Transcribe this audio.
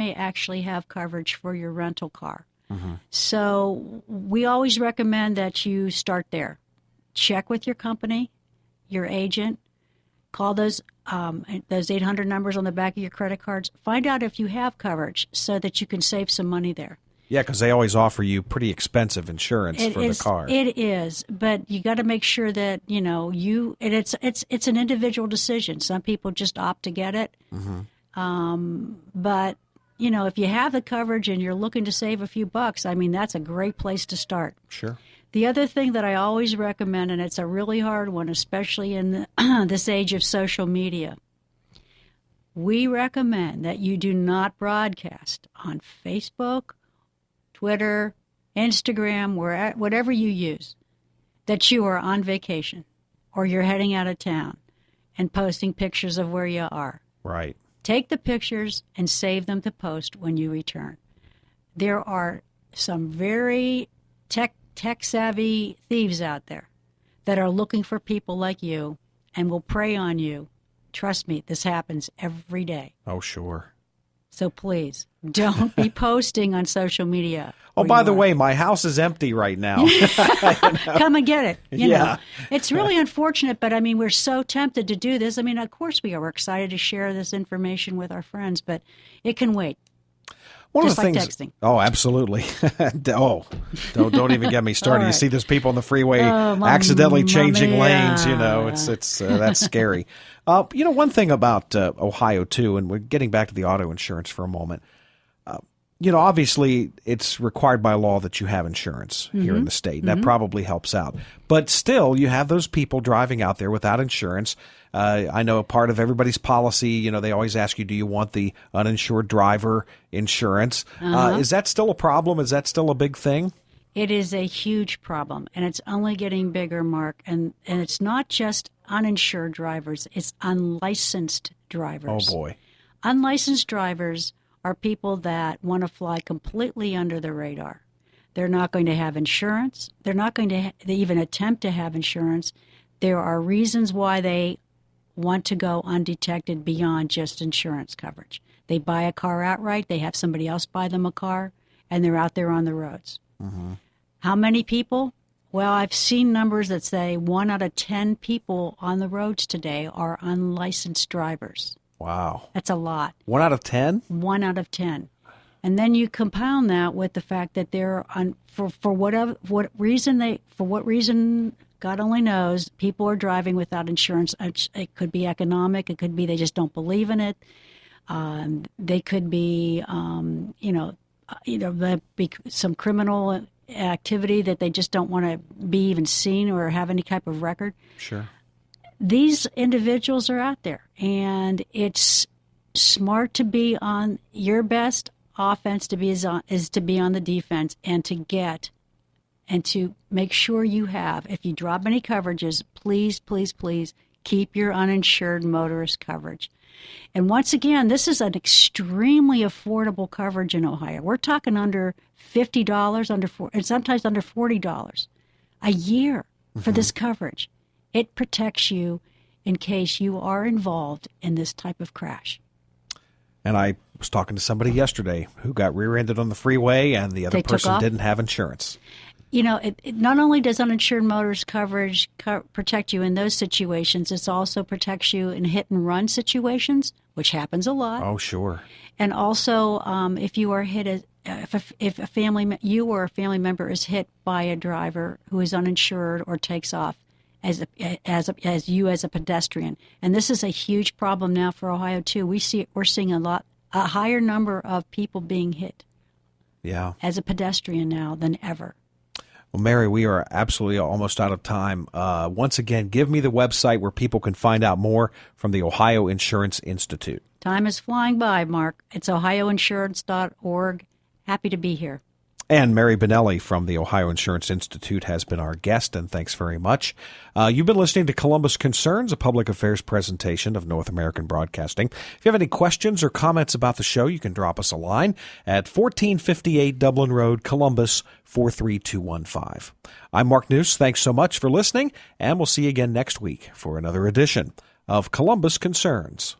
may actually have coverage for your rental car. So we always recommend that you start there. Check with your company, your agent, call those 800 numbers on the back of your credit cards. Find out if you have coverage so that you can save some money there. Yeah, because they always offer you pretty expensive insurance for the car. It is, but you got to make sure that it's an individual decision. Some people just opt to get it, but if you have the coverage and you're looking to save a few bucks, I mean that's a great place to start. Sure. The other thing that I always recommend, and it's a really hard one, especially in this age of social media, we recommend that you do not broadcast on Facebook, Twitter, Instagram, whatever you use, that you are on vacation or you're heading out of town and posting pictures of where you are. Right. Take the pictures and save them to post when you return. There are some very tech-savvy thieves out there that are looking for people like you and will prey on you. Trust me, this happens every day. Oh, sure. So please, don't be posting on social media. Oh, by the way, my house is empty right now. Come and get it. You Yeah. know. It's really unfortunate, but I mean, we're so tempted to do this. I mean, of course we are. We're excited to share this information with our friends, but it can wait. One Just of the like things, texting. Oh, absolutely. Don't even get me started. All You right. see those people on the freeway accidentally changing lanes. It's that's scary. One thing about Ohio too, and we're getting back to the auto insurance for a moment. Obviously it's required by law that you have insurance here in the state, and that probably helps out. But still, you have those people driving out there without insurance. I know a part of everybody's policy, they always ask you, do you want the uninsured driver insurance? Is that still a problem? Is that still a big thing? It is a huge problem, and it's only getting bigger, Mark. And it's not just uninsured drivers, it's unlicensed drivers. Oh, boy. Unlicensed drivers are people that want to fly completely under the radar. They're not going to have insurance. They're not going to even attempt to have insurance. There are reasons why they want to go undetected beyond just insurance coverage. They buy a car outright. They have somebody else buy them a car, and they're out there on the roads. How many people? Well, I've seen numbers that say 1 out of 10 people on the roads today are unlicensed drivers. Wow. That's a lot. 1 out of 10? 1 out of 10. And then you compound that with the fact that they're for what reason God only knows, people are driving without insurance. It could be economic. It could be they just don't believe in it. They could be there be some criminal activity that they just don't want to be even seen or have any type of record. Sure. These individuals are out there, and it's smart to be on your best offense is to be on the defense and to make sure you have, if you drop any coverages, please, please, please keep your uninsured motorist coverage. And once again, this is an extremely affordable coverage in Ohio. We're talking under $50, and sometimes under $40 a year for this coverage. It protects you in case you are involved in this type of crash. And I was talking to somebody yesterday who got rear-ended on the freeway, and the other person didn't have insurance. It not only does uninsured motorist coverage protect you in those situations, it also protects you in hit-and-run situations, which happens a lot. Oh, sure. And also, if you are hit, if you or a family member is hit by a driver who is uninsured or takes off, as you as a pedestrian, and this is a huge problem now for Ohio too. We're seeing a higher number of people being hit. Yeah. As a pedestrian now than ever. Well, Mary, we are absolutely almost out of time. Once again, give me the website where people can find out more from the Ohio Insurance Institute. Time is flying by, Mark. It's ohioinsurance.org. Happy to be here. And Mary Bonelli from the Ohio Insurance Institute has been our guest, and thanks very much. You've been listening to Columbus Concerns, a public affairs presentation of North American Broadcasting. If you have any questions or comments about the show, you can drop us a line at 1458 Dublin Road, Columbus, 43215. I'm Mark Nuce. Thanks so much for listening, and we'll see you again next week for another edition of Columbus Concerns.